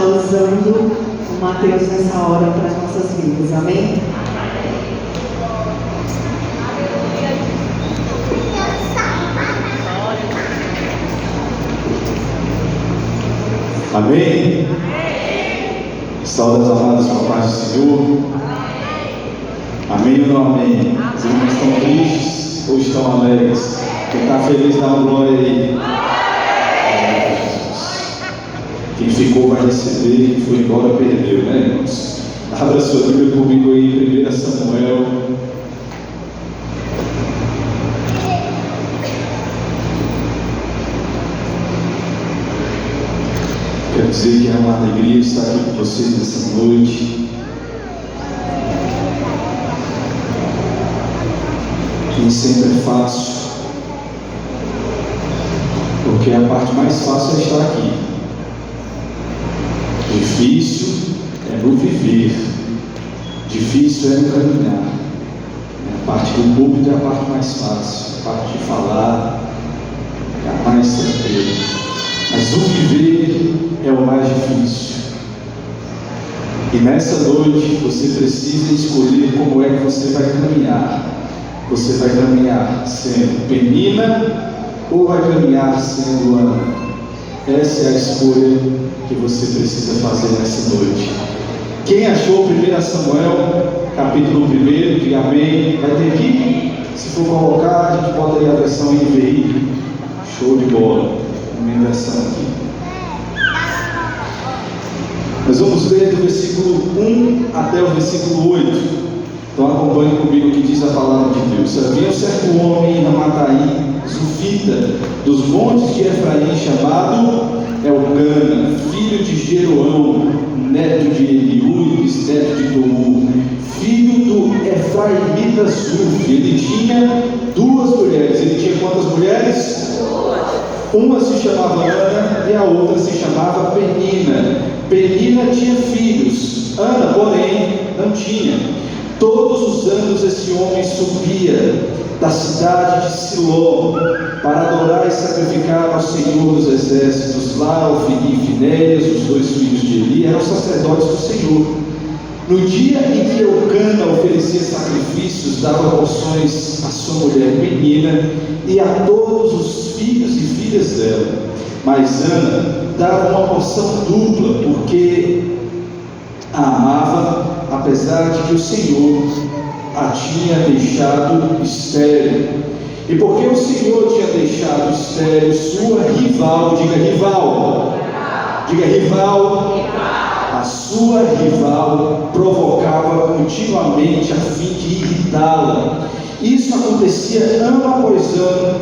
estar usando o Mateus nessa hora para as nossas vidas. Amém? Amém? Saúde as amadas com a paz do Senhor. Amém ou não amém? Os irmãos estão tristes ou estão alegres? Quem está feliz dá uma glória aí. Quem ficou vai receber, quem foi embora perdeu, né, irmãos? Abra sua Bíblia comigo aí em 1 Samuel. Quero dizer que é uma alegria estar aqui com vocês nessa noite. Nem sempre é fácil, porque a parte mais fácil é estar aqui. Difícil é no viver, difícil é no caminhar. A parte do púlpito é a parte mais fácil, a parte de falar é a mais tranquila. Mas o viver é o mais difícil. E nessa noite você precisa escolher como é que você vai caminhar. Você vai caminhar sendo Penina ou vai caminhar sendo Ana? Essa é a escolha que você precisa fazer nessa noite. Quem achou 1 Samuel, capítulo 1, diga amém. Vai ter aqui? Se for colocar, a gente bota aí a versão NVI. Show de bola. Minha versão aqui. Nós vamos ler do versículo 1 até o versículo 8. Então acompanhe comigo o que diz a palavra de Deus. Havia um certo homem em Ramataim, Zufita, dos montes de Efraim, chamado Elcana, filho de Jeroão, neto de Eliú, bisneto de Toú, filho do Efraimita Zuf. Ele tinha duas mulheres. Ele tinha quantas mulheres? Uma se chamava Ana e a outra se chamava Penina. Penina tinha filhos, Ana, porém, não tinha. Todos os anos esse homem subia da cidade de Siló para adorar e sacrificar ao Senhor dos Exércitos. Lá Ofni e Finéias, os dois filhos de Eli, eram sacerdotes do Senhor. No dia em que Elcana oferecia sacrifícios, dava porções à sua mulher Penina e a todos os filhos e filhas dela. Mas Ana dava uma porção dupla, porque a amava, apesar de que o Senhor a tinha deixado estéril. E porque o Senhor tinha deixado estéril sua rival, diga rival, a sua rival provocava continuamente a fim de irritá-la. Isso acontecia ano após ano,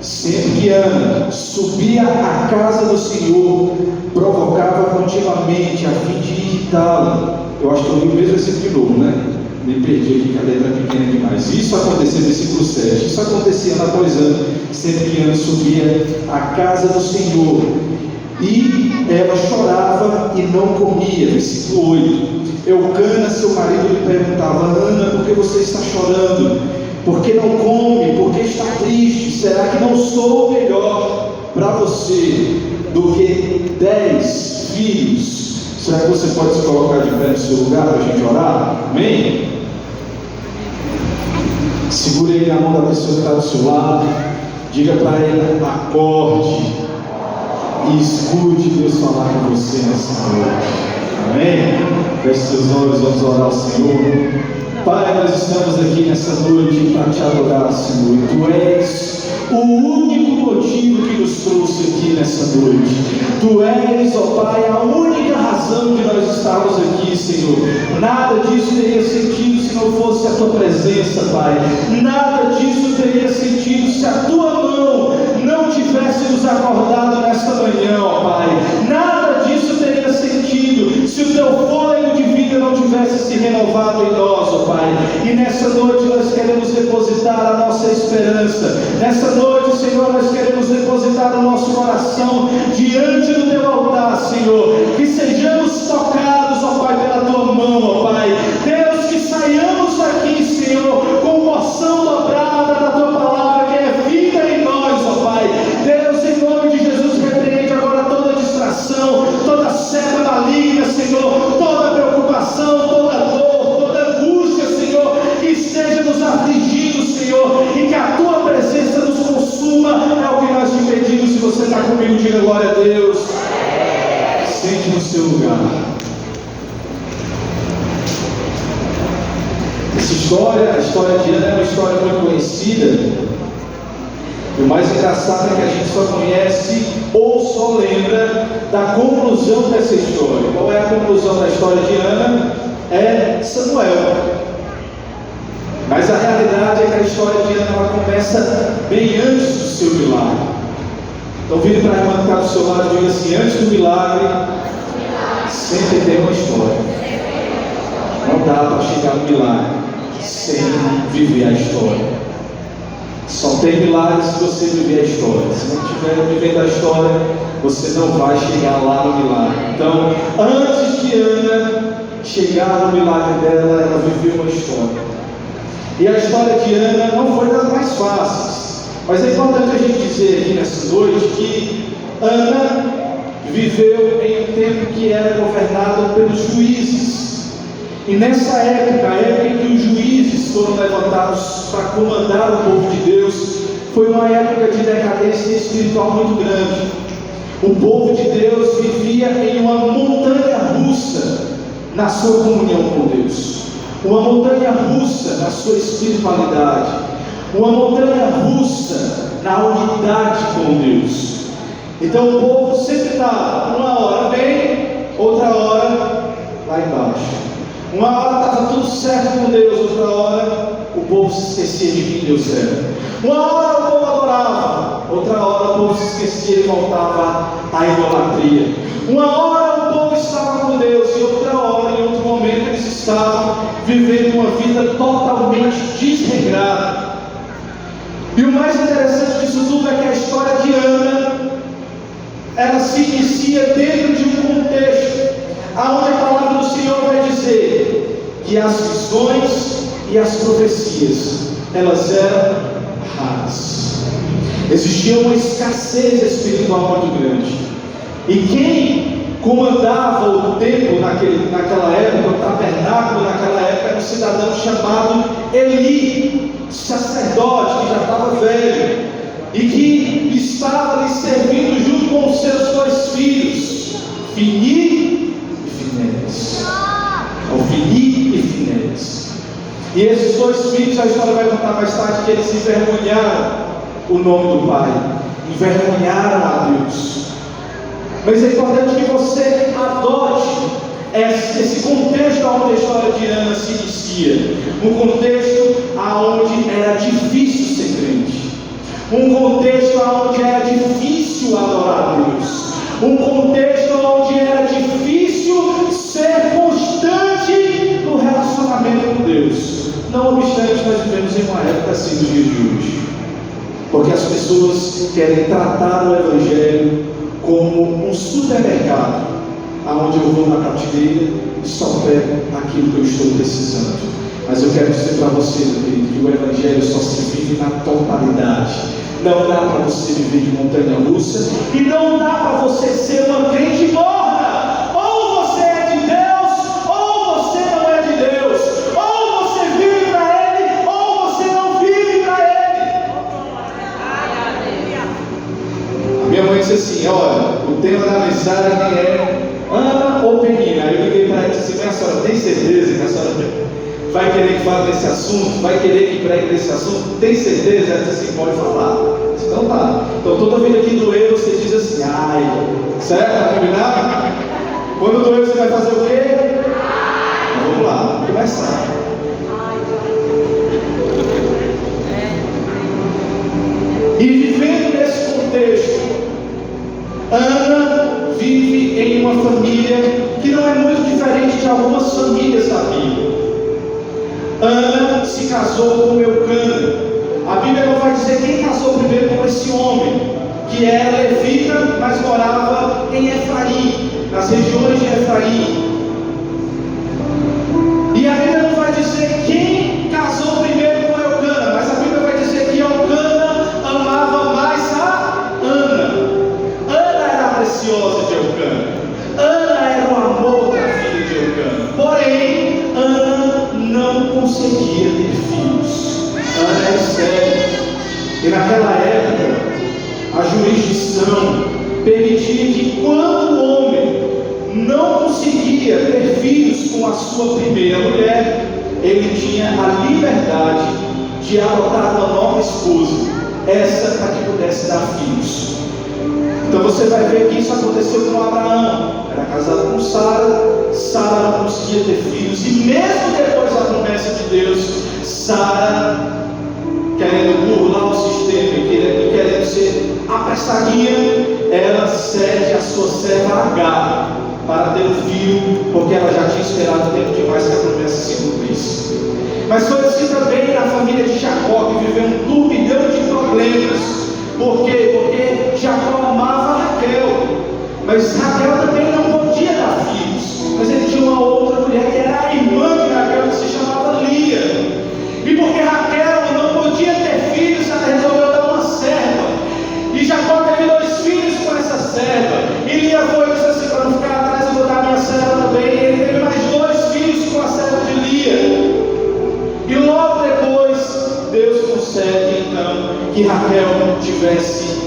sempre que Ana subia à casa do Senhor, provocava continuamente a fim de irritá-la. Eu acho que eu li o mesmo versículo de novo, né? Me perdi aqui, que a letra é pequena demais. Isso acontecia, versículo 7. Isso acontecia ano após ano, sempre que Ana subia à casa do Senhor. E ela chorava e não comia. Versículo 8. Elcana, seu marido, lhe perguntava: Ana, por que você está chorando? Por que não come? Por que está triste? Será que não sou melhor para você do que 10 filhos? Será que você pode se colocar de pé no seu lugar para a gente orar? Amém? Segure aí na mão da pessoa que está do seu lado. Diga para ela: acorde e escute Deus falar com você nessa noite. Amém? Feche seus olhos, vamos orar ao Senhor. Pai, nós estamos aqui nessa noite para te adorar, Senhor. Tu és o único motivo que nos trouxe aqui nessa noite. Tu és, ó Pai, a única razão de nós estarmos aqui, Senhor. Nada disso teria sentido se não fosse a tua presença, Pai. Nada disso teria sentido se a tua mão não tivesse nos acordado nesta manhã, ó Pai. Nada disso teria sentido se o teu fôlego de vida não tivesse se renovado em nós, ó Pai. E nessa noite nós queremos depositar a nossa esperança. Nessa noite, Senhor, nós queremos depositar o nosso coração diante do teu altar, Senhor. Que sejamos tocados, ó Pai, pela tua mão, ó Pai. Deus, que saiamos daqui, Senhor, com porção dobrada da tua palavra, que é vida em nós, ó Pai. Deus, em nome de Jesus, repreende agora toda distração, toda seta maligna Sente no seu lugar. Essa história, a história de Ana, é uma história muito conhecida. E o mais engraçado é que a gente só conhece ou só lembra da conclusão dessa história. Qual é a conclusão da história de Ana? É Samuel. Mas a realidade é que a história de Ana ela começa bem antes do seu milagre. Então vire para a irmã que está do seu lado e diga assim: antes do milagre, sempre tem uma história. Não dá para chegar no milagre sem viver a história. Só tem milagre se você viver a história. Se não estiver vivendo a história, você não vai chegar lá no milagre. Então, antes de Ana chegar no milagre dela, ela viveu uma história. E a história de Ana não foi das mais fáceis. Mas é importante a gente dizer aqui nessa noite que Ana viveu em um tempo que era governado pelos juízes. E nessa época, a época em que os juízes foram levantados para comandar o povo de Deus, foi uma época de decadência espiritual muito grande. O povo de Deus vivia em uma montanha russa na sua comunhão com Deus, uma montanha russa na sua espiritualidade, uma montanha russa na unidade com Deus. Então o povo sempre estava, uma hora bem, outra hora lá embaixo. Uma hora estava tudo certo com Deus, outra hora o povo se esquecia de quem Deus era. Uma hora o povo adorava, outra hora o povo se esquecia e voltava à idolatria. Uma hora o povo estava com Deus e outra hora, em outro momento, eles estavam vivendo uma vida totalmente desregrada. E o mais interessante disso tudo é que a história de Ana, ela se inicia dentro de um contexto aonde a palavra do Senhor vai dizer que as visões e as profecias, elas eram raras. Existia uma escassez espiritual muito grande. E quem comandava o templo naquela época, o tabernáculo naquela época, era um cidadão chamado Eli, sacerdote que já estava velho e que estava ali servindo junto com os seus dois filhos, Fini e Finéias. Fini e Finéias. E esses dois filhos, a história vai contar mais tarde que eles envergonharam o nome do pai, envergonharam a Deus. Mas é importante que você adote esse contexto onde a história de Ana se inicia, um contexto onde era difícil ser crente, um contexto onde era difícil adorar a Deus, um contexto onde era difícil ser constante no relacionamento com Deus. Não obstante, nós vivemos em uma época assim dos dias de hoje, porque as pessoas querem tratar o Evangelho como um supermercado, aonde eu vou na prateleira e só pego aquilo que eu estou precisando. Mas eu quero dizer para você, meu querido, que o Evangelho só se vive na totalidade. Não dá para você viver de montanha russa e não dá para você ser uma crente morna. Ou você é de Deus, ou você não é de Deus. Ou você vive para Ele, ou você não vive para Ele. A minha mãe disse assim: olha, o tema da mensagem é Ana ou Penina. Aí eu liguei para ela e disse assim: minha senhora, tem certeza que a senhora vai querer que fale desse assunto? Vai querer que pregue desse assunto? Tem certeza? Ela disse assim: pode falar. Então tá. Então toda vida que doer, você diz assim: ai. Certo? Tá combinado? Quando doer, você vai fazer o quê? Então, vamos lá, vamos começar. E vivendo nesse contexto, Ana vive em uma família que não é muito diferente de algumas famílias da Bíblia. Ana se casou com Eucana. A Bíblia não vai dizer quem casou primeiro com esse homem, que era levita, mas morava em Efraim, nas regiões de Efraim. E a Bíblia não vai dizer quem casou primeiro com Eucana, mas a Bíblia vai dizer que Eucana amava mais a Ana. Ana era a preciosa de Eucana. Ana era o amor da filha de Eucana. Porém, Ana não conseguia ter filhos. Ana era estéril. E naquela época, a jurisdição permitia que quando o homem com a sua primeira mulher, ele tinha a liberdade de adotar uma nova esposa, essa para que pudesse dar filhos. Então você vai ver que isso aconteceu com Abraão. Era casado com Sara, Sara não conseguia ter filhos, e mesmo depois da promessa de Deus, Sara, querendo burlar o sistema e querendo ser apressadinha, ela cede a sua serva Agar para ter um filho, porque ela já tinha esperado tempo demais que a promessa se cumprisse. Mas foi assim também na família de Jacó, que viveu um turbilhão de problemas. Por quê? Porque Jacó amava Raquel, mas Raquel também não podia dar filhos. Mas ele tinha uma outra mulher que era a irmã de Raquel, que se chamava Lia. E porque Raquel não podia ter filhos, ela resolveu dar uma serva. E Jacó teve 2 filhos com essa serva. E Lia foi e disse assim: para não ficar atrás, eu vou dar minha serva também. E ele teve mais 2 filhos com a serva de Lia. E logo depois, Deus concede então que Raquel tivesse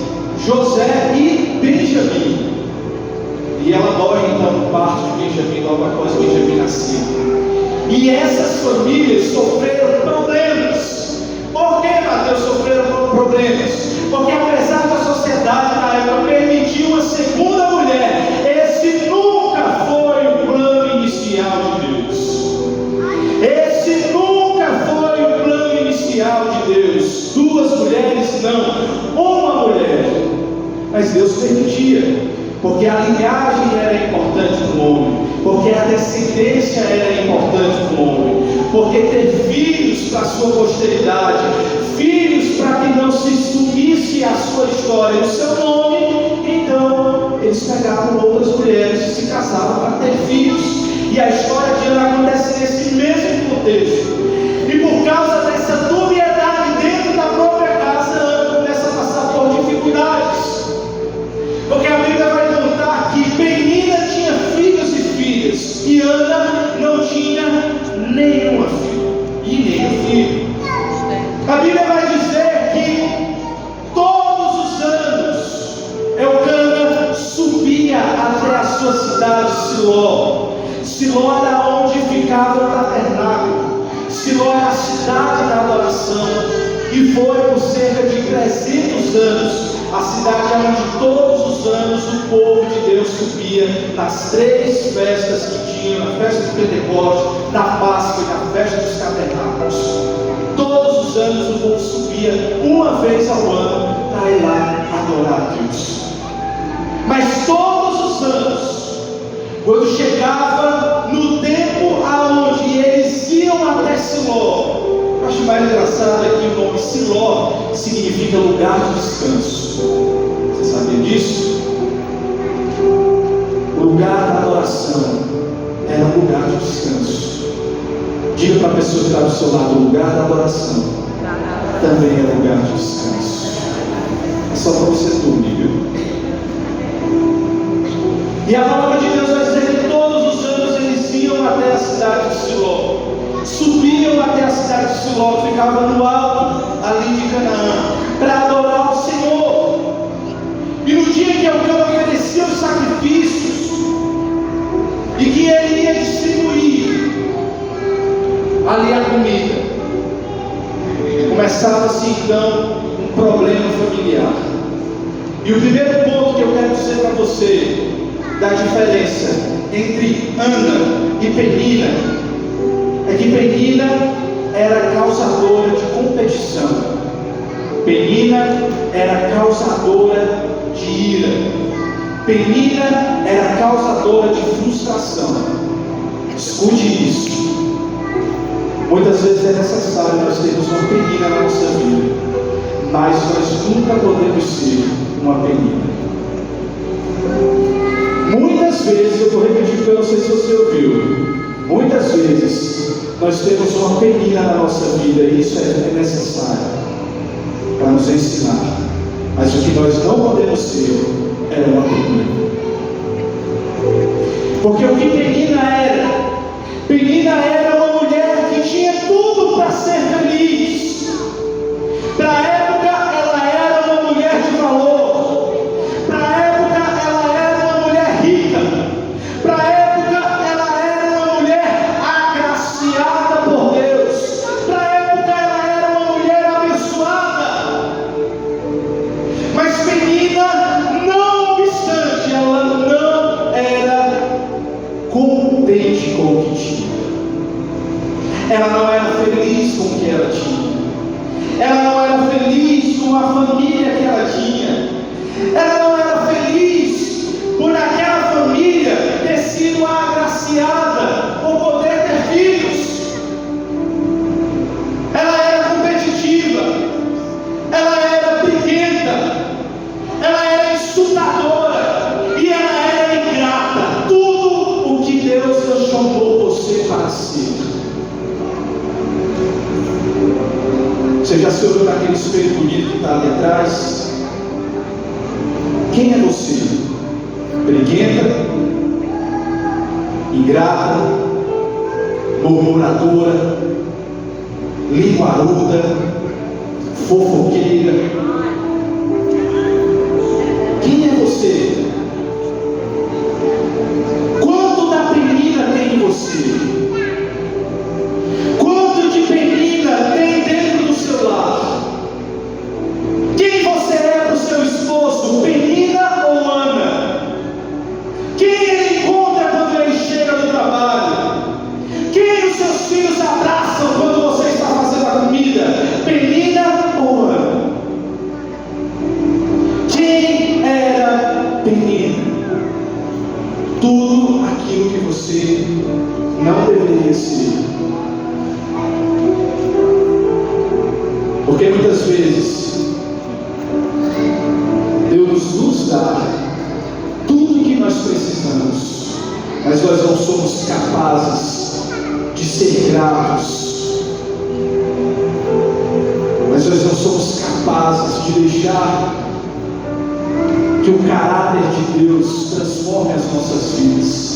José e Benjamim. E ela morre então no parto de Benjamim, logo após Benjamim nascer. E essas famílias sofreram problemas. Por que, Mateus, sofreram problemas? Porque apesar da sociedade na época permitir uma segunda mulher, esse nunca foi o plano inicial de Deus. Esse nunca foi o plano inicial de Deus. 2 mulheres não, uma mulher. Mas Deus permitia, porque a linhagem era importante para o homem, porque a descendência era importante para o homem, porque ter filhos para a sua posteridade, filhos para que não se sumisse a sua história, o seu nome. Então eles pegavam outras mulheres e se casavam para ter filhos. E a história de Ana acontece nesse mesmo contexto. E por causa dessa dubiedade dentro da própria casa, Ana começa a passar por dificuldades. Porque a Bíblia vai contar que Penina tinha filhos e filhas, e Ana não tinha nenhuma filha e nenhum filho. A Bíblia vai dizer que todos os anos Elcana subia até a sua cidade Siló. Siló era onde ficava o tabernáculo. Siló era a cidade da adoração. E foi por cerca de 300 anos a cidade onde todos os anos o povo de Deus subia nas 3 festas que tinha, na festa do Pentecostes, na Páscoa e na festa dos tabernáculos. Todos os anos o povo subia uma vez ao ano para ir lá adorar a Deus. Mas todos os anos, quando chegava no tempo aonde eles iam até Siló, eu acho mais engraçado é que o nome Siló significa lugar de descanso. Você sabia disso? O lugar da adoração era um lugar de descanso. Diga para a pessoa que está do seu lado: o lugar da adoração também é lugar de descanso. É só para você dormir, viu? E a palavra de Deus vai dizer que todos os anos eles iam até a cidade de Siló, subiam até a cidade de Siló, que ficava no alto ali de Canaã, para adorar o Senhor. E no dia em que Elcana oferecia os sacrifícios e que ele ia distribuir ali a comida, começava-se então um problema familiar. E o primeiro ponto que eu quero dizer para você da diferença entre Ana e Penina é que Penina era causadora de competição. Penina era causadora de ira. Penina era causadora de frustração. Escute isso. Muitas vezes é necessário nós termos uma Penina na nossa vida, mas nós nunca podemos ser uma Penina. Muitas vezes, eu vou repetir porque eu não sei se você ouviu, muitas vezes nós temos uma Penina na nossa vida e isso é necessário para nos ensinar, mas o que nós não podemos ser é uma Penina. Porque o que Penina era? Penina era uma mulher que tinha tudo para ser feliz. Para a época ela era uma mulher de valor. Para a época ela era uma mulher rica. Para a época ela era uma mulher com o que tinha. Ela não era feliz com o que ela tinha. Ela não era feliz com a família que ela tinha. Ela não era feliz por aquela família ter sido agraciada por poder ter filhos. Ela era competitiva. Ela era briguenta. Ela era insultadora. E ela era ingrata. Tudo o que Deus não chamou você para ser. Você já se olhou naquele espelho bonito que está ali atrás? Quem é você? Briguenta, ingrata, murmuradora, linguaruda, fofoqueira? Quem é você? Quanto da penina tem em você? Quanto de penina tem dentro do seu lar? Quem você é para o seu esposo? Penina ou Ana? Quem ele encontra quando ele chega do trabalho? Quem os seus filhos abraçam quando você está fazendo a comida? Penina ou Ana? Quem era Penina? Tudo aquilo que você não deveria ser. Porque muitas vezes Deus nos dá tudo o que nós precisamos, mas nós não somos capazes de ser gratos, mas nós não somos capazes de deixar que o caráter de Deus transforme as nossas vidas.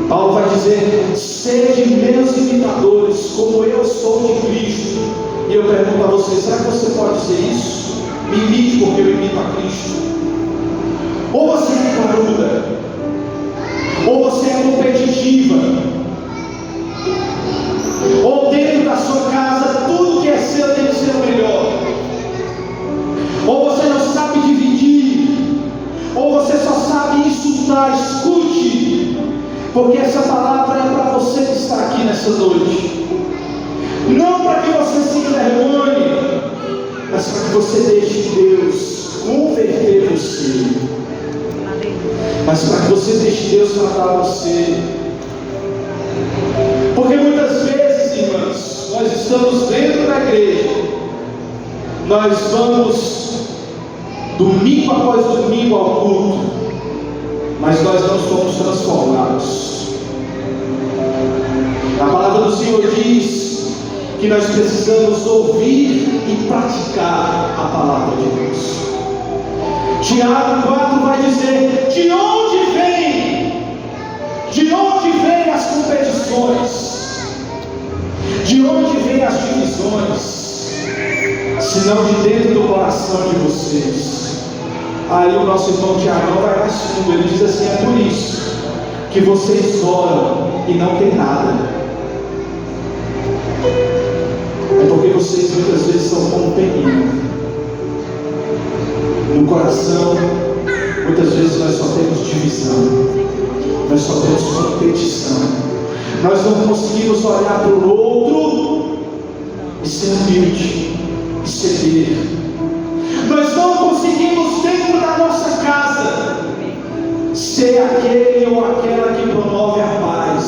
Paulo vai dizer: sede meus imitadores, como eu sou de Cristo. E eu pergunto a você: será que você pode dizer isso? Me imite, porque eu imito a Cristo. Ou você é caruda, ou você é competitiva, ou dentro da sua casa tudo que é seu tem que ser o melhor, ou você não sabe dividir, ou você só sabe insultar. Escute, porque essa palavra é para você que está aqui nessa noite, não para que você se envergonhe, mas para que você deixe Deus converter você, mas para que você deixe Deus tratar você. Porque muitas vezes, irmãos, nós estamos dentro da igreja, nós vamos domingo após domingo ao culto, mas nós não somos transformados. A palavra do Senhor diz que nós precisamos ouvir e praticar a palavra de Deus. Tiago 4 vai dizer: de onde vêm as competições? De onde vêm as divisões? Senão de dentro do coração de vocês. Aí o nosso irmão Tiago vai mais fundo, ele diz assim: é por isso que vocês oram e não tem nada. É porque vocês muitas vezes são como penina. No coração, muitas vezes nós só temos divisão, nós só temos competição. Nós não conseguimos olhar para o outro e ser humilde e ceder. Nós não conseguimos dentro da nossa casa ser aquele ou aquela que promove a paz.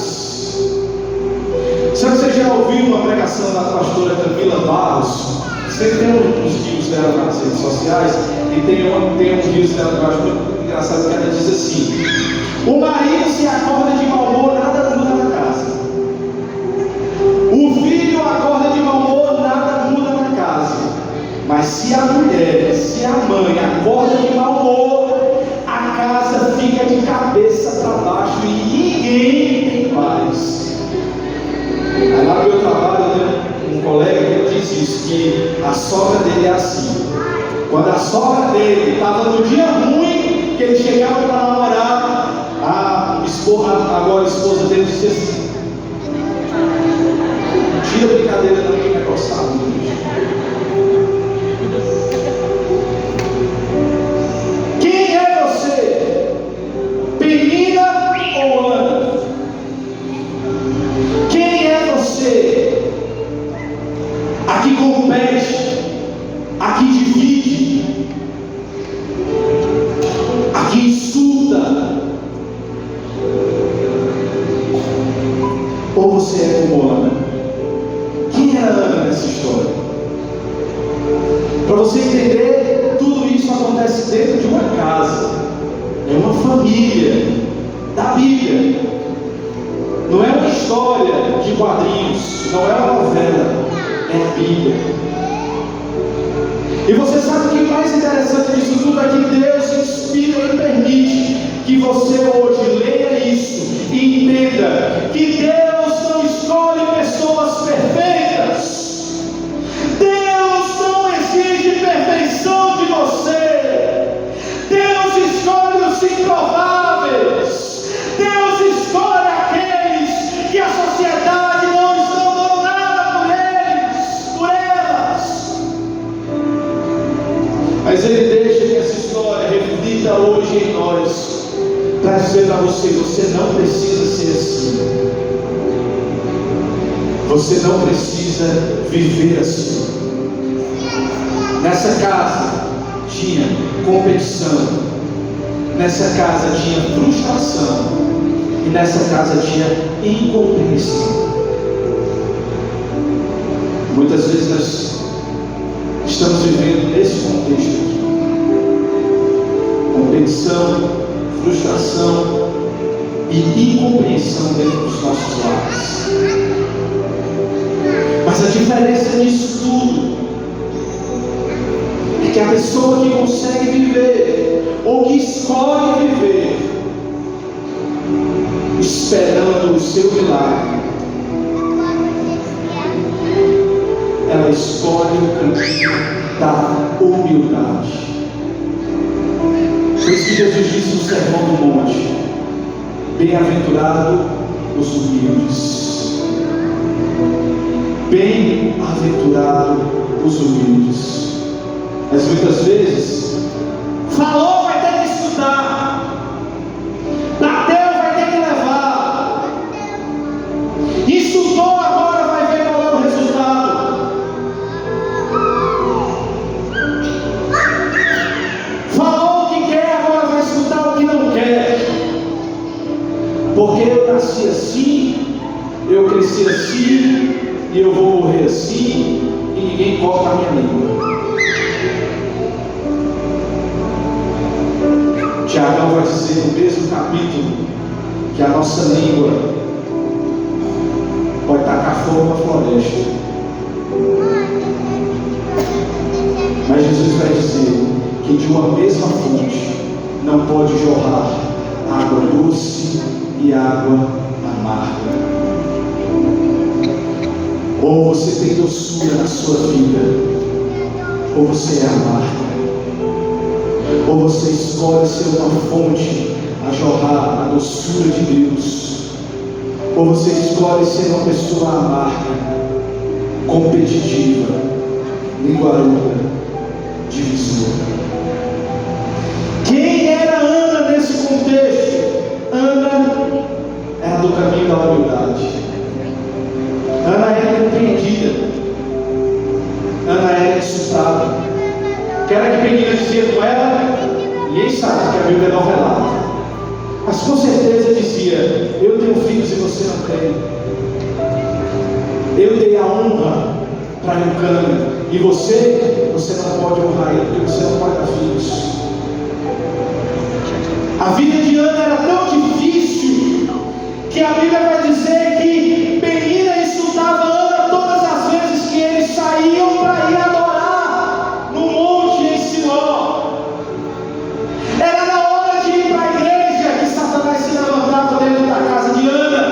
Será que você já ouviu uma pregação da pastora Camila Barros? Sempre tem uns rios dela nas redes sociais, e tem uns rios dela que eu acho muito engraçado, que ela diz assim: o marido se acorda de mau humor, nada muda na casa. O filho acorda de mau humor, nada muda na casa. Mas se a mulher, se a mãe acorda de mau humor, a casa fica de cabeça para baixo e ninguém tem paz. Aí lá no meu trabalho eu tenho um colega que diz isso, que a sogra dele é assim. Quando a sogra dele estava no dia ruim, que ele chegava para namorar, agora a esposa dele dizia assim: tira a brincadeira não, que vai gostar muito. Quem é você? Penina ou Ana? você é como Ana? Quem era Ana nessa história? Para você entender, tudo isso acontece dentro de uma casa. É uma família da Bíblia. Não é uma história de quadrinhos, não é uma novela, é a Bíblia. E você sabe o que é mais interessante disso tudo é que Deus inspira e permite que você hoje leia isso e entenda que Deus não escolhe pessoas perfeitas. Deus não exige perfeição de você. Deus escolhe os improváveis. Deus escolhe aqueles que a sociedade não dando nada por elas. Mas Ele deixa que essa história reflita hoje em nós, para dizer para você: você não precisa ser assim. Você não precisa viver assim. Nessa casa tinha competição, nessa casa tinha frustração, e nessa casa tinha incompreensão. Muitas vezes nós estamos vivendo nesse contexto aqui: competição, frustração e incompreensão dentro dos nossos lares. Mas a diferença disso tudo é que a pessoa que consegue viver, ou que escolhe viver, esperando o seu milagre, ela escolhe o caminho da humildade. Por isso que Jesus disse no Sermão do Monte: bem-aventurado os humildes. Bem-aventurado os humildes. Mas muitas vezes, falou, vai ter que estudar, bateu, vai ter que levar, estudou, agora vai ver qual é o resultado. Falou o que quer, agora vai escutar o que não quer. Porque eu nasci assim, eu cresci assim, e eu vou morrer assim, e ninguém corta a minha língua. Tiago vai dizer no mesmo capítulo que a nossa língua pode tacar fogo na floresta, mas Jesus vai dizer que de uma mesma fonte não pode jorrar água doce e água amarga. Ou você tem doçura na sua vida, ou você é amarga. Ou você escolhe ser uma fonte a jorrar a doçura de Deus, ou você escolhe ser uma pessoa amarga, competitiva, linguaruda, divisora. Quem era Ana nesse contexto? Ana era do caminho da humildade. Ana era repreendida, Ana era insultada. Que era que Penina dizia com ela? Ninguém sabe, que a Bíblia não relata. Mas com certeza dizia: eu tenho filhos e você não tem. Eu dei a honra para Eucana, e você não pode honrar ele, porque você não pode dar filhos. A vida de Ana era tão difícil que a Bíblia vai dizer que Penina insultava Ana todas as vezes que eles saíam para ir adorar no monte em Siló. Era na hora de ir para a igreja que Satanás se levantava dentro da casa de Ana.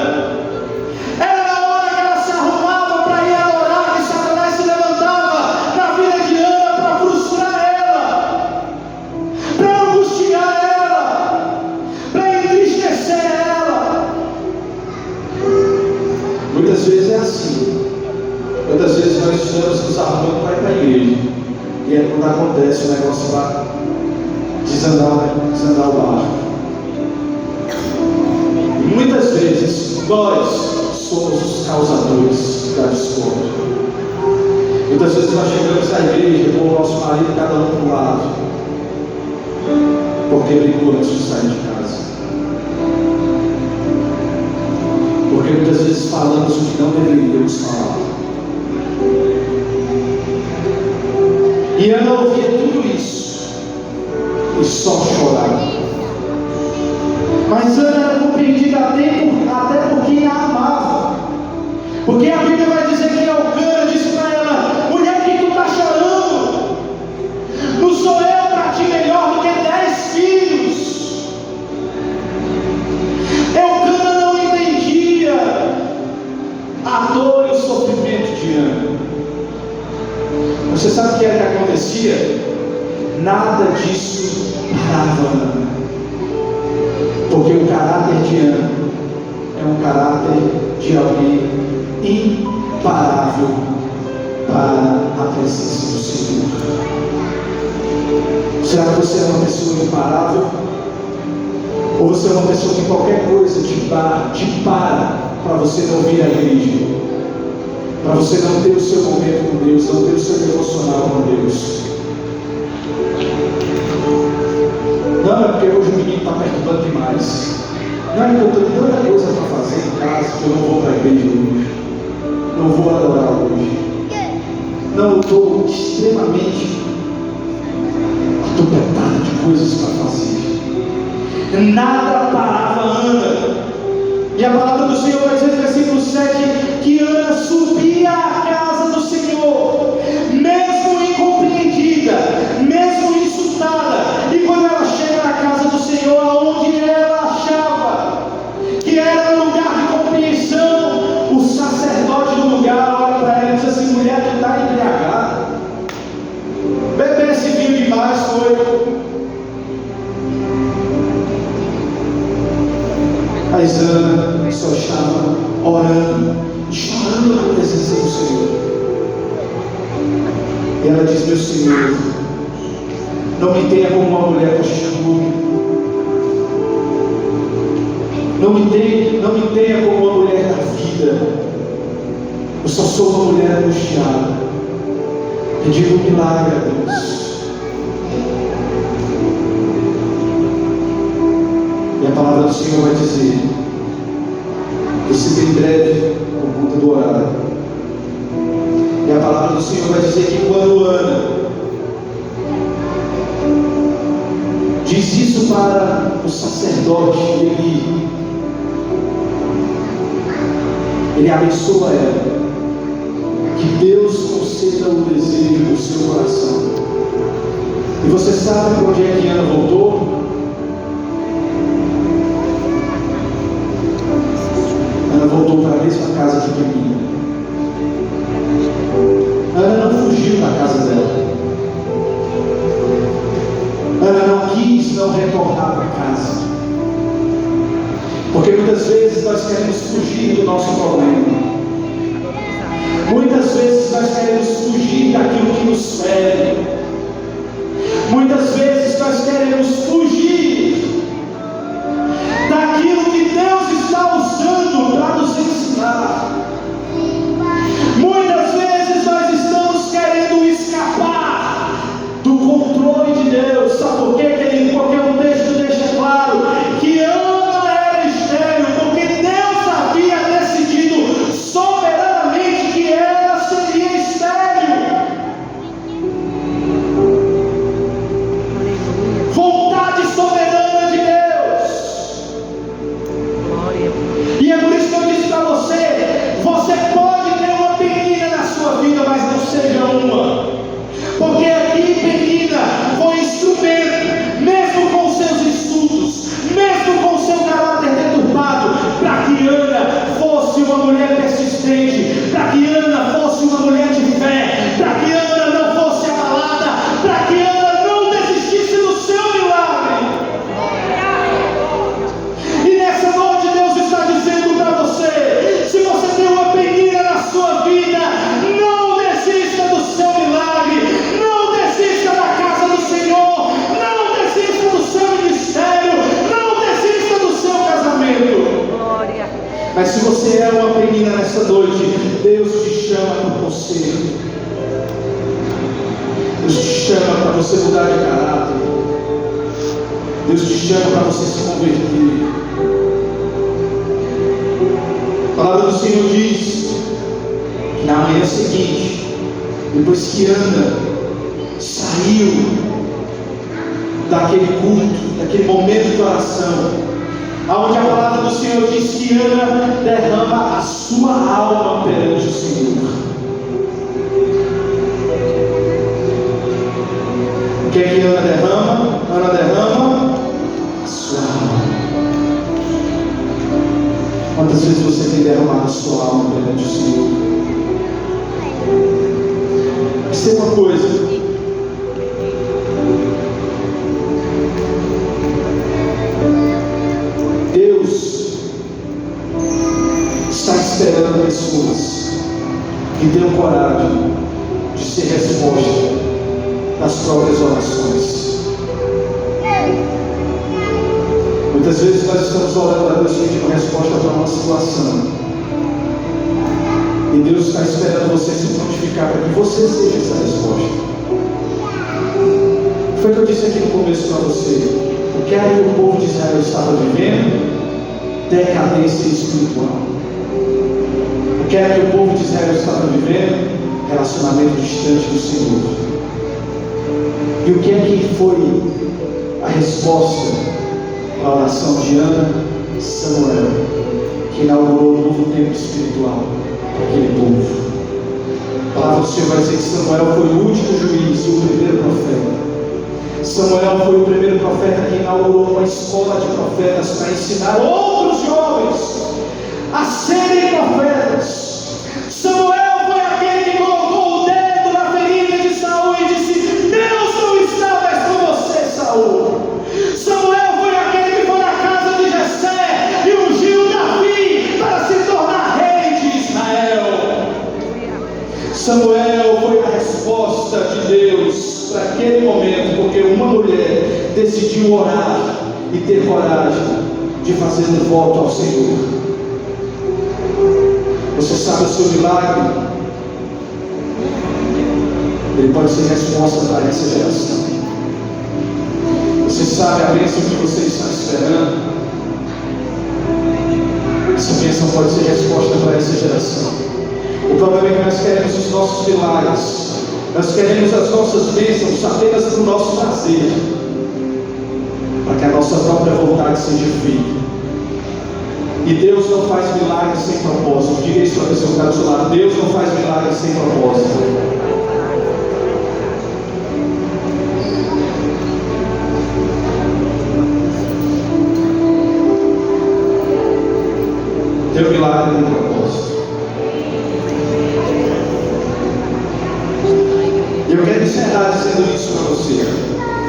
Era na hora que ela se arrumava para ir adorar que Satanás se levantava na vida de Ana para frustrar ela, para angustiar ela, para entristecer ela. Muitas vezes é assim. Muitas vezes nós estamos nos arrumando para ir para a igreja, e é quando acontece o negócio para desandar o barco. E muitas vezes nós somos os causadores da discórdia. Muitas vezes nós chegamos à igreja com o nosso marido, cada um para um lado, porque brigou antes de sair de casa, porque porque muitas vezes falamos o que não deveríamos falar. E Ana ouvia tudo isso e só chorava. Mas Ana era compreendida até porque a amava. Porque a Bíblia vai dizer que Elcana disse para ela: mulher, que tu está chorando? Não sou eu para ti melhor do que 10 filhos. Elcana não entendia a dor e o sofrimento de Ana. Você sabe o que era que acontecia? Nada disso parava Ana. Porque o caráter de Ana é um caráter de alguém imparável para a presença do Senhor. Será que você é uma pessoa imparável? Ou você é uma pessoa que qualquer coisa te para você não vir à igreja? Para você não ter o seu momento com Deus, não ter o seu devocional com Deus? Não é porque hoje o menino está perturbando demais. Não é porque eu tenho tanta coisa para fazer em casa que eu não vou para a igreja hoje. Não vou adorar hoje. Não, eu estou extremamente atopetado de coisas para fazer. Nada parava Ana. E a palavra do Senhor vai dizer no versículo 7 que Ana subia à casa do Senhor, mesmo incompreendida, mesmo insultada. E quando ela chega na casa do Senhor, aonde ela achava que era um lugar de compreensão, o sacerdote do lugar olha para ela e diz assim: mulher, tu está embriagada, bebesse vinho demais, foi. Mas Ana só estava orando, chorando na presença do Senhor. E ela diz: meu Senhor, não me tenha como uma mulher prostituta, não me tenha como uma mulher da vida. Eu só sou uma mulher angustiada, pedindo um milagre a Deus. E a palavra do Senhor vai dizer: esse bem breve por conta do horário. E a palavra do Senhor vai dizer que quando Ana diz isso para o sacerdote, ele abençoa ela. Que Deus conceda o desejo do seu coração. E você sabe para onde é que Ana voltou? Ana voltou para a mesma casa de Penina. Ana não fugiu da casa dela. Ana não quis não retornar para casa. Porque muitas vezes nós queremos fugir do nosso problema. Muitas vezes nós queremos fugir daquilo que nos fere. Muitas vezes nós queremos fugir daquilo que Deus está usando para nos ensinar. Muitas vezes nós estamos querendo escapar do controle de Deus. Sabe por quê, querido? Porque o texto deixa claro que Ana era estéril, porque Deus havia decidido soberanamente que ela seria estéril. Vontade soberana de Deus. E é por isso que eu disse para você: você pode ter uma Penina na sua vida, mas não seja uma. Porque aqui Penina foi instrumento, mesmo com seus insultos, mesmo com seu caráter deturbado, para que Ana fosse uma mulher persistente, para que Ana fosse uma mulher de fé, para que Ana não fosse abalada, para que Ana não desistisse do seu milagre. E nessa noite Deus está dizendo para você: se você tem uma Penina na sua vida, não desista do seu milagre, não desista da casa do Senhor, não desista do seu ministério, não desista do seu casamento. Glória. Mas se você é uma Penina nessa noite, Deus te chama para o conselho. Deus te chama para você mudar de caráter. Deus te chama para você se converter. A palavra do Senhor diz que na manhã seguinte, depois que Ana saiu daquele culto, daquele momento de oração, aonde a palavra do Senhor diz que Ana derrama a sua alma perante o Senhor. O que é que Ana derrama? Ana derrama a sua alma. Quantas vezes você tem derramado a sua alma perante o Senhor? Isso é uma coisa. Deus está esperando pessoas que tenham coragem de ser resposta das próprias orações. Muitas vezes nós estamos orando a Deus pedindo resposta para uma situação, e Deus está esperando você se prontificar para que você seja essa resposta. Foi o que eu disse aqui no começo para você. O que era que o povo de Israel estava vivendo? Decadência espiritual. O que era que o povo de Israel estava vivendo? Relacionamento distante do Senhor. E o que é que foi a resposta à oração de Ana? Samuel, que inaugurou um novo tempo espiritual para aquele povo. A palavra do Senhor vai dizer que Samuel foi o último juiz e o primeiro profeta. Samuel foi o primeiro profeta que inaugurou uma escola de profetas para ensinar outros jovens a serem profetas. Samuel foi aquele que colocou o dedo na ferida de Saul e disse: Deus não está mais com você, Saul. Samuel foi aquele que foi na casa de Jessé e ungiu Davi para se tornar rei de Israel. Samuel foi a resposta de Deus para aquele momento, porque uma mulher decidiu orar e ter coragem de fazer um voto ao Senhor. Você sabe o seu milagre? Ele pode ser resposta para essa geração. Você sabe a bênção que você está esperando? Essa bênção pode ser resposta para essa geração. O problema é que nós queremos os nossos milagres, nós queremos as nossas bênçãos apenas para o nosso prazer, para que a nossa própria vontade seja feita. E Deus não faz milagres sem propósito. Diga isso para a pessoa que está do seu lado: Deus não faz milagres sem propósito. Teu milagre tem propósito. Eu quero encerrar dizendo isso para você.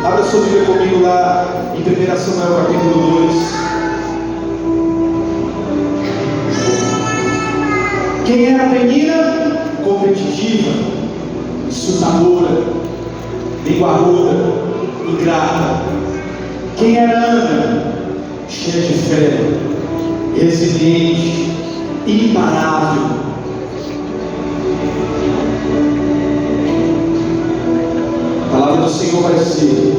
Abra sua Bíblia comigo lá em 1 Samuel capítulo 2. Quem era Penina? Competitiva, insultadora, linguaruda, ingrata. Quem era Ana? Cheia de fé, resiliente, imparável. A palavra do Senhor vai dizer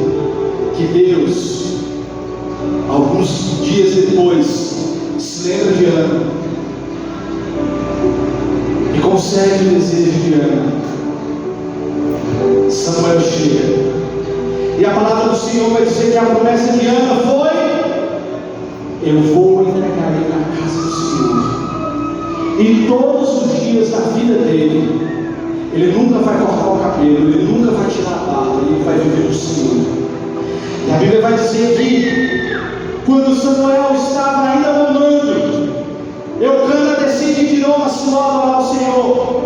que Deus, alguns dias depois, se lembra de Ana e concede o desejo de Ana. Samuel chega e a palavra do Senhor vai dizer que a promessa de Ana foi: eu vou entregar ele na casa do Senhor, e todos os dias da vida dele, ele nunca vai cortar o cabelo, ele nunca vai tirar a barba, ele vai viver no Senhor. E a Bíblia vai dizer que quando Samuel estava ainda mamando, Eucana decide de novo a sua adorar ao Senhor,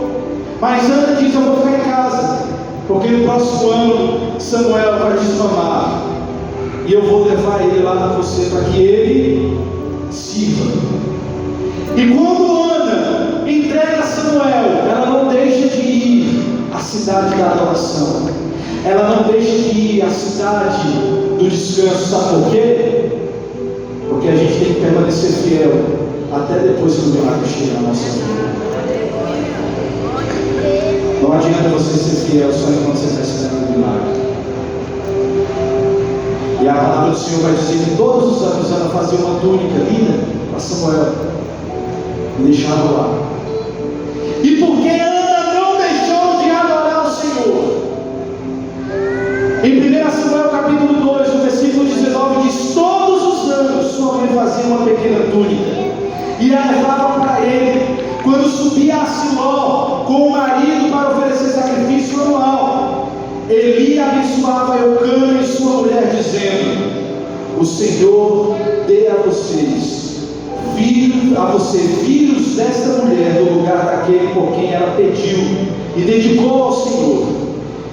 mas Ana diz: eu vou ficar em casa, porque no próximo ano Samuel vai desmamar, e eu vou levar ele lá para você, para que ele sirva. E quando Ana entrega Samuel, ela não deixa de ir à cidade da adoração, ela não deixa de ir à cidade do descanso. Sabe por quê? Porque a gente tem que permanecer fiel até depois que o milagre chegar na nossa vida. Não adianta você ser fiel só enquanto você está esperando o milagre. E a palavra do Senhor vai dizer que todos os anos ela fazia uma túnica linda para Samuel. e deixava lá. E porque Ana não deixou de adorar o Senhor, em 1 Samuel capítulo 2, no versículo 19, diz: todos os anos sua mãe fazia uma pequena túnica e a levava para ele quando subia a Siló com o marido para oferecer sacrifício anual. Eli abençoava Eucana e sua mulher, dizendo: o Senhor dê a você filhos desta mulher do lugar daquele por quem ela pediu e dedicou ao Senhor.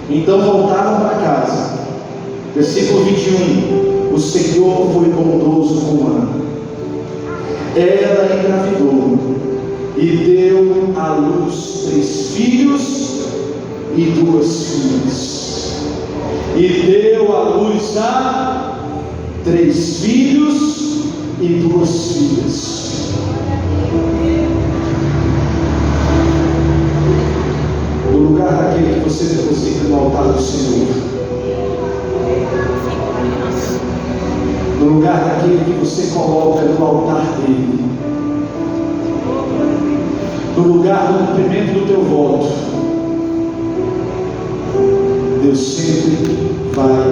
Então voltaram para casa. Versículo 21. O Senhor foi bondoso com Ana. Ela engravidou e deu à luz 3 filhos e 2 filhas. E deu à luz a 3 filhos e 2 filhas. No lugar daquele que você deposita no altar do Senhor, no lugar daquele que você coloca no altar dele, no lugar do cumprimento do teu voto, Deus sempre vai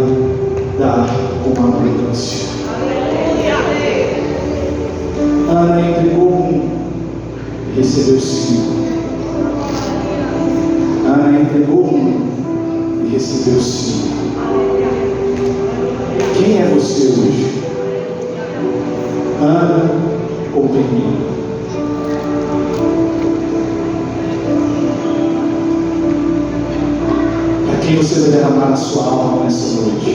dar uma abundância. Ana entregou 1 e recebeu 5. Ana entregou 1 e recebeu 5. Quem é você hoje? Ana ou Penina? Para quem você vai derramar a sua alma nessa noite?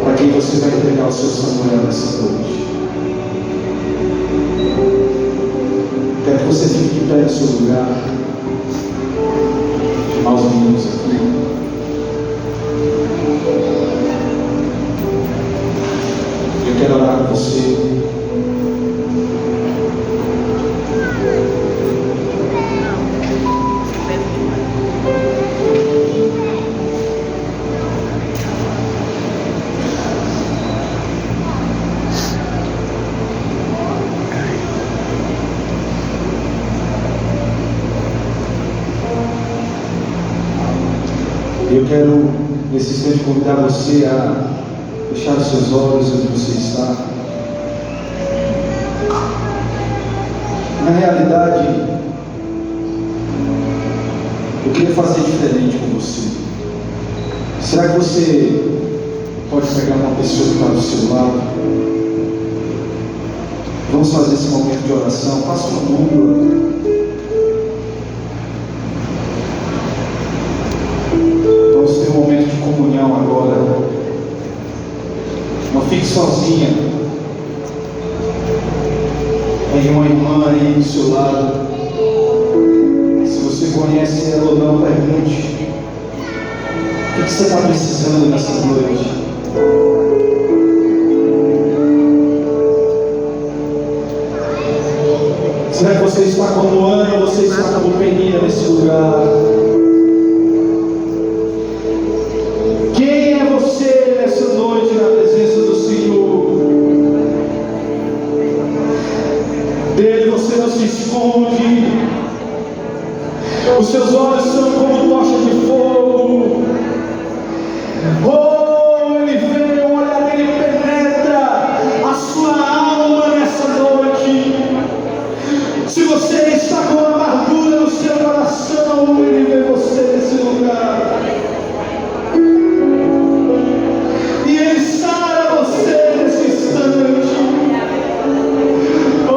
Para quem você vai entregar o seu Samuel nessa noite? Quero que você fique de pé no seu lugar. Chamar os meninos aqui. Eu quero orar com você. Eu quero, nesse instante, convidar você a fechar os seus olhos onde você está. Na realidade, eu queria fazer diferente com você. Será que você pode pegar uma pessoa que está do seu lado? Vamos fazer esse momento de oração. Faça uma dupla. Vamos ter um momento de comunhão agora. Não fique sozinha. Tem uma irmã aí do seu lado. Se você conhece ela ou não, pergunte: o que você está precisando nessa noite? Será que você está como Ana ou você está como Penina nesse lugar? Quem é você nessa noite na presença do Senhor? Dele você não se esconde. Os seus olhos são como tocha de fogo. Oh, ele vem, o olhar dele penetra a sua alma nessa noite. Se você está com amargura no seu coração, ele vê você nesse lugar. E ele sara você nesse instante. Oh,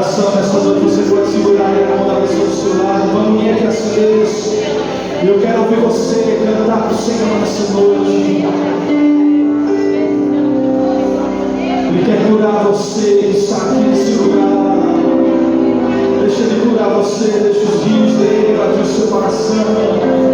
oração nessa noite, você pode segurar a mão da pessoa do seu lado. Vamos vir aqui acender isso. Eu quero ouvir você cantar para o Senhor nessa noite. Ele quer curar você, Ele está aqui nesse lugar. Deixa Ele curar você, deixa os rios dele invadir o seu coração.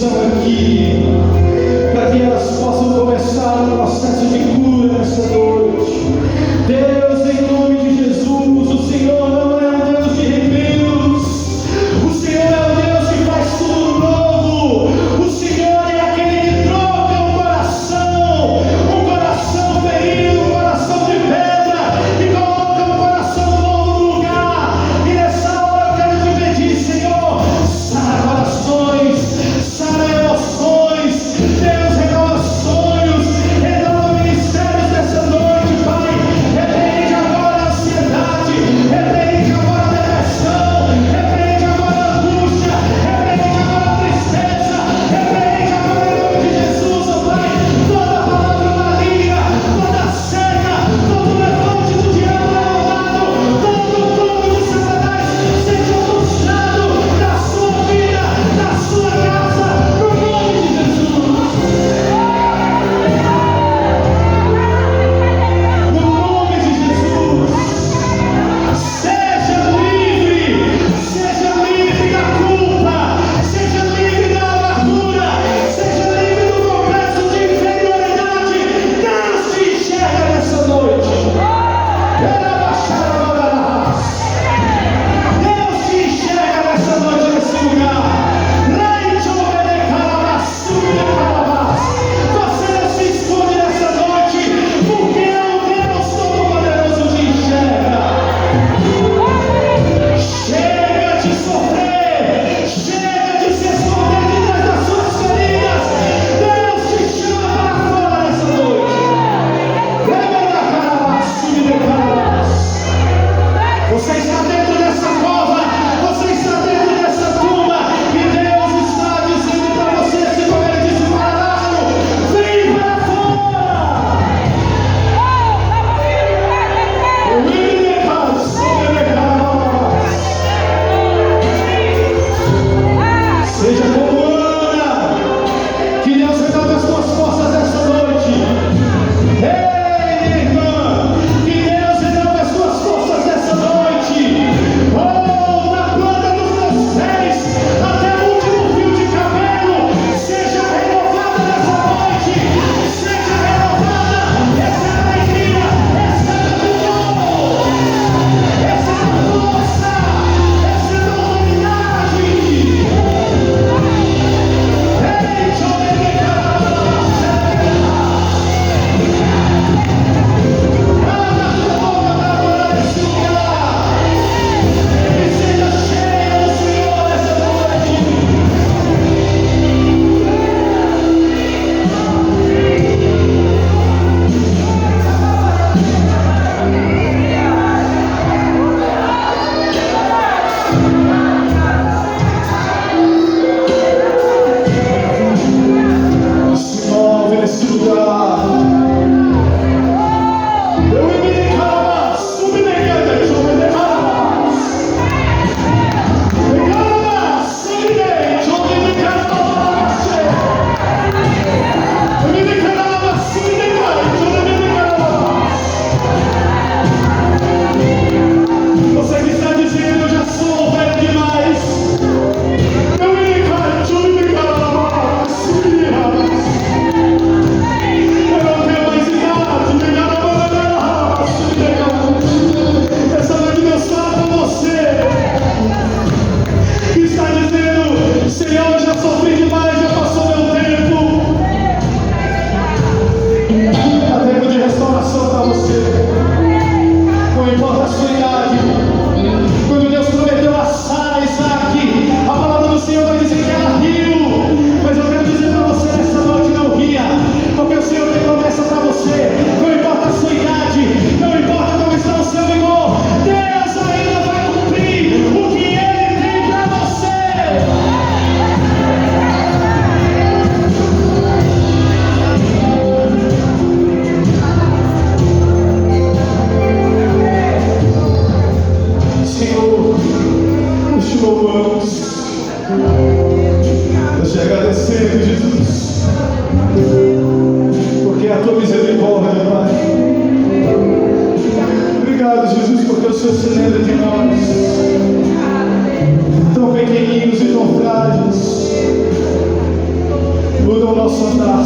estão aqui, para que elas possam começar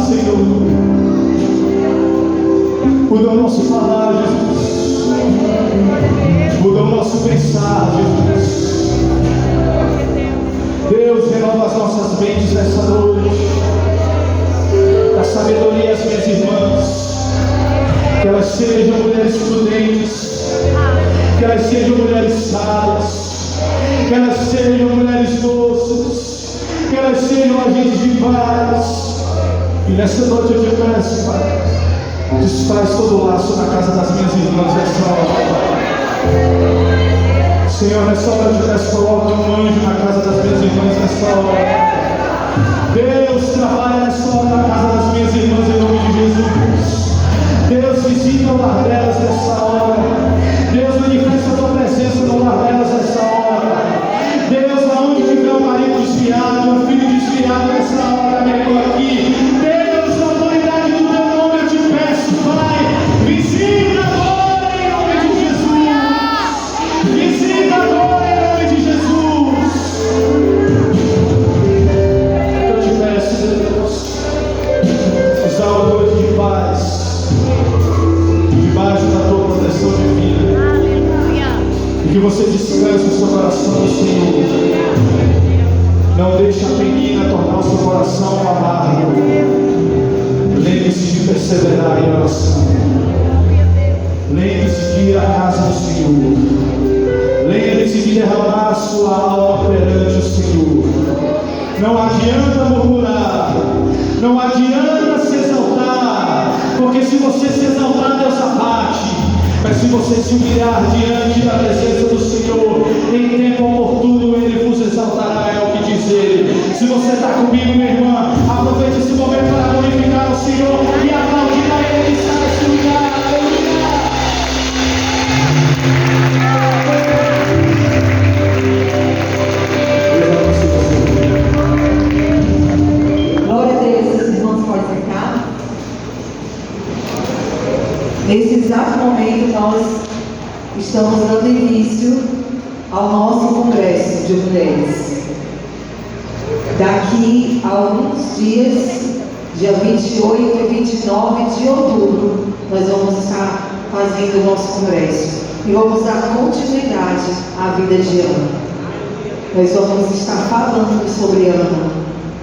Senhor. Muda o nosso falar, Jesus. Muda o nosso pensar, Jesus. Deus, renova as nossas mentes nessa noite. Dá sabedoria às minhas irmãs. Que elas sejam mulheres prudentes. Que elas sejam mulheres sábias. Que elas sejam mulheres doces. Que elas sejam agentes de paz. E nessa noite eu te peço, Pai, desfaz todo o laço na casa das minhas irmãs nessa hora. Senhor, nessa hora eu te peço, coloca um anjo na casa das minhas irmãs nessa hora. Deus, trabalha nessa hora na casa das minhas irmãs em nome de Jesus. Deus, visita o lar delas nessa hora. Deus, manifesta a tua presença no lar delas nessa hora. Deus, aonde tiver o marido desviado, o filho desviado nessa hora, me estou aqui. Deus, na autoridade do teu nome eu te peço, Pai, visita agora em nome de Jesus. Visita agora em nome de Jesus. Eu te peço, Deus, exala a noite de paz, debaixo da tua proteção divina. E que você descanse o seu coração no Senhor. Não deixe a menina tornar o seu coração amargo. Lembre-se de perseverar em oração. Lembre-se de ir à casa do Senhor. Lembre-se de derramar a sua alma perante o Senhor. Não adianta murmurar. Não adianta se exaltar. Porque se você se exaltar, Deus abate. Mas se você se humilhar diante da presença do Senhor, em tempo oportuno Ele vos exaltará, é o que diz Ele. Se você está comigo, minha irmã, aproveite esse momento para glorificar o Senhor e aplaudir a Ele que está nesse lugar. Glória a Deus, os irmãos podem ficar. Nesse exato momento, nós estamos dando início ao nosso congresso de mulheres. Daqui a alguns dias, dia 28 e 29 de outubro, nós vamos estar fazendo o nosso congresso e vamos dar continuidade à vida de Ana. Nós vamos estar falando sobre Ana,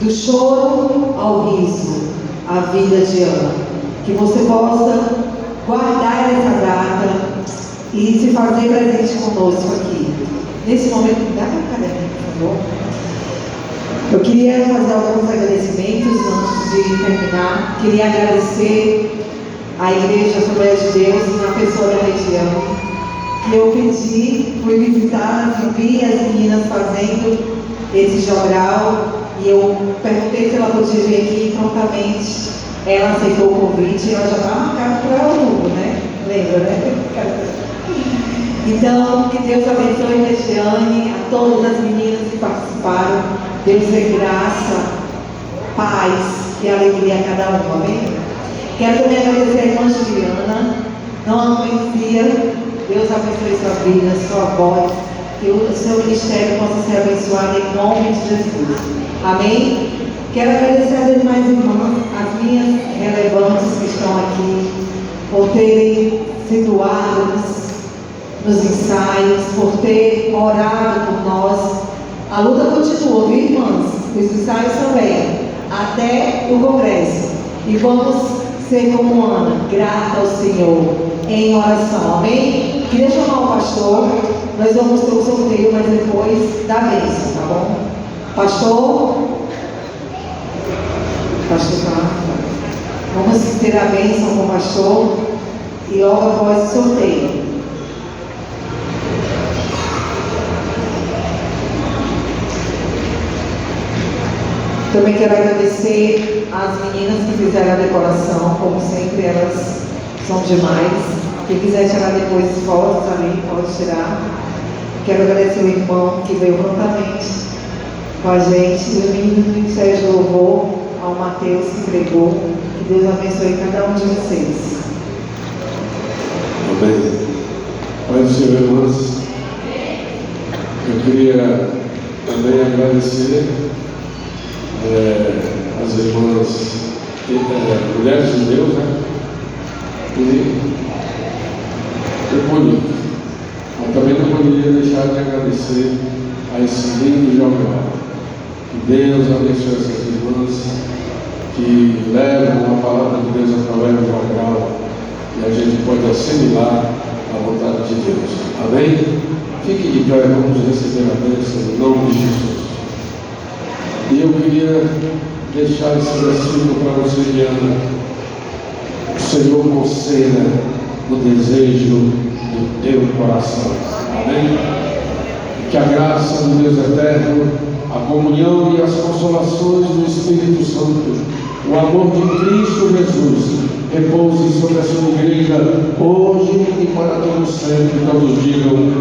do choro ao riso, a vida de Ana. Que você possa guardar essa data e se fazer presente conosco aqui. Nesse momento, dá uma caderno, por favor. Eu queria fazer alguns agradecimentos antes de terminar. Queria agradecer à Igreja Assembleia de Deus, na pessoa da região, que eu pedi, fui visitar e vi as meninas fazendo esse jogral, e eu perguntei se ela podia vir aqui e prontamente ela aceitou o convite e ela já está marcada para outubro, né? Lembra, né? Então, que Deus abençoe a Regiane, a todas as meninas que participaram. Deus dê graça, paz e alegria a cada uma, amém? Quero também agradecer a irmã Juliana, não a conhecia. Deus abençoe sua vida, sua voz, que o seu ministério possa ser abençoado em nome de Jesus, amém? Quero agradecer às demais irmãs, as minhas relevantes que estão aqui, por terem sido doadas nos ensaios, por ter orado por nós. A luta continua, viu, irmãs? Os ensaios também, até o congresso. E vamos ser como Ana, grata ao Senhor, em oração, amém? Queria chamar o pastor, nós vamos ter o sorteio, mas depois da bênção, tá bom? Pastor, vamos ter a bênção com o pastor e logo após o sorteio. Também quero agradecer às meninas que fizeram a decoração, como sempre, elas são demais. Quem quiser tirar depois fotos ali, pode tirar. Quero agradecer o irmão que veio prontamente com a gente, os meninos do Ministério de Louvor, ao Mateus que pregou. Que Deus abençoe cada um de vocês. Amém. Pai do Senhor, irmãs, eu queria também agradecer as irmãs bonito. Mas também não poderia deixar de agradecer a esse lindo jovem. Que Deus abençoe essas irmãs que levam a palavra de Deus através do jogral e a gente pode assimilar a vontade de Deus. Amém? Fique de pé, vamos receber a bênção em nome de Jesus. E eu queria deixar esse versículo para você, Diana. O Senhor conceda o desejo do teu coração. Amém? Que a graça do Deus eterno, a comunhão e as consolações do Espírito Santo, o amor de Cristo Jesus, repouse sobre a sua igreja, hoje e para todo sempre. Todos digam